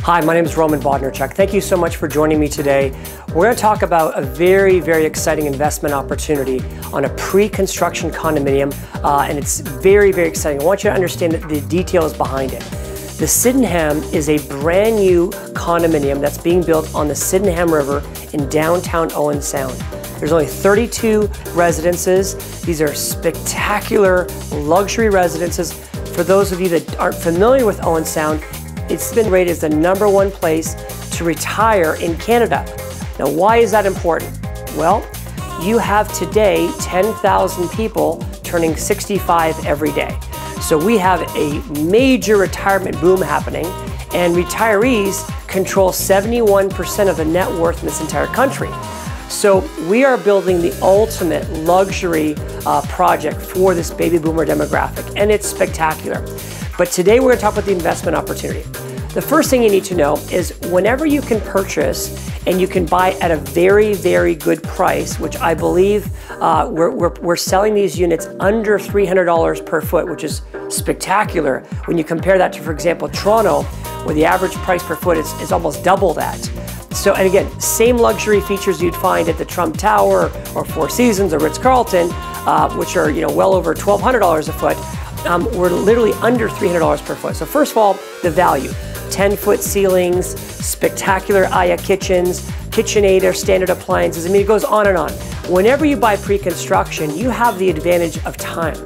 Hi, my name is Roman Bodnarchuk. Thank you so much for joining me today. We're going to talk about a very, very exciting investment opportunity on a pre-construction condominium, and it's very, very exciting. I want you to understand the details behind it. The Sydenham is a brand new condominium that's being built on the Sydenham River in downtown Owen Sound. There's only 32 residences. These are spectacular luxury residences. For those of you that aren't familiar with Owen Sound, it's been rated as the #1 place to retire in Canada. Now, why is that important? Well, you have today 10,000 people turning 65 every day. So we have a major retirement boom happening, and retirees control 71% of the net worth in this entire country. So we are building the ultimate luxury project for this baby boomer demographic, and it's spectacular. But today we're going to talk about the investment opportunity. The first thing you need to know is whenever you can purchase and you can buy at a very, very good price, which I believe we're selling these units under $300 per foot, which is spectacular when you compare that to, for example, Toronto, where the average price per foot is almost double that. So, and again, same luxury features you'd find at the Trump Tower or Four Seasons or Ritz-Carlton, which are well over $1,200 a foot. We're literally under $300 per foot. So first of all, the value. 10-foot ceilings, spectacular Aya kitchens, KitchenAid or standard appliances. I mean, it goes on and on. Whenever you buy pre-construction, you have the advantage of time.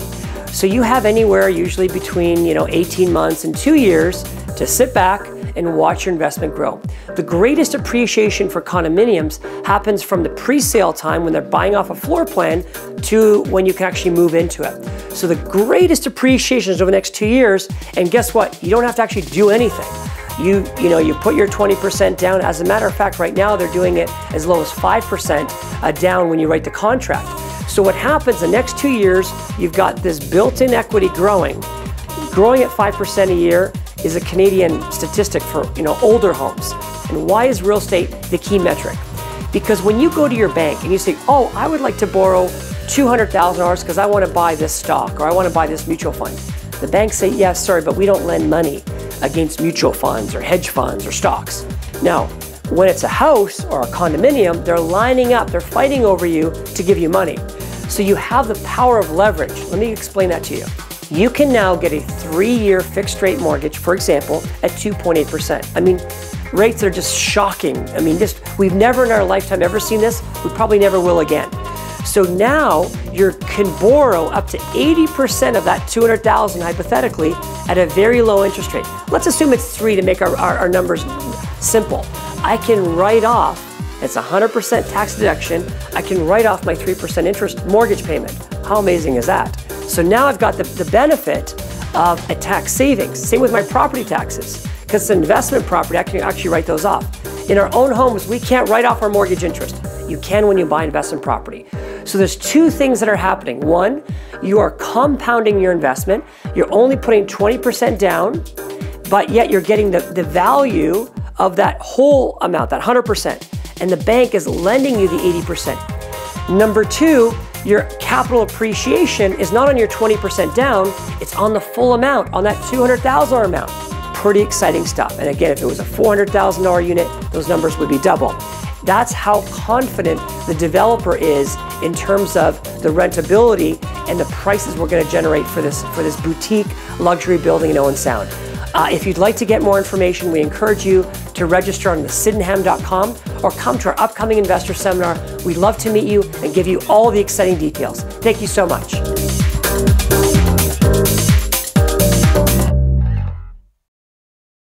So you have anywhere usually between 18 months and 2 years to sit back and watch your investment grow. The greatest appreciation for condominiums happens from the pre-sale time when they're buying off a floor plan to when you can actually move into it. So the greatest appreciation is over the next 2 years, and guess what? You don't have to actually do anything. You put your 20% down. As a matter of fact, right now they're doing it as low as 5% down when you write the contract. So what happens the next 2 years, you've got this built-in equity growing. Growing at 5% a year is a Canadian statistic for older homes. And why is real estate the key metric? Because when you go to your bank and you say, oh, I would like to borrow $200,000 because I want to buy this stock or I want to buy this mutual fund. The banks say, yeah, sorry, but we don't lend money against mutual funds or hedge funds or stocks. Now, when it's a house or a condominium, they're lining up, they're fighting over you to give you money. So you have the power of leverage. Let me explain that to you. You can now get a 3-year fixed rate mortgage, for example, at 2.8%. I mean, rates are just shocking. I mean, we've never in our lifetime ever seen this. We probably never will again. So now you can borrow up to 80% of that $200,000 hypothetically at a very low interest rate. Let's assume it's 3 to make our numbers simple. I can write off, it's 100% tax deduction, I can write off my 3% interest mortgage payment. How amazing is that? So now I've got the benefit of a tax savings. Same with my property taxes. Because it's an investment property, I can actually write those off. In our own homes, we can't write off our mortgage interest. You can when you buy investment property. So there's 2 things that are happening. One, you are compounding your investment. You're only putting 20% down, but yet you're getting the value of that whole amount, that 100%. And the bank is lending you the 80%. Number 2, your capital appreciation is not on your 20% down, it's on the full amount, on that $200,000 amount. Pretty exciting stuff. And again, if it was a $400,000 unit, those numbers would be double. That's how confident the developer is in terms of the rentability and the prices we're going to generate for this boutique luxury building in Owen Sound. If you'd like to get more information, we encourage you to register on the Sydenham.com or come to our upcoming investor seminar. We'd love to meet you and give you all the exciting details. Thank you so much.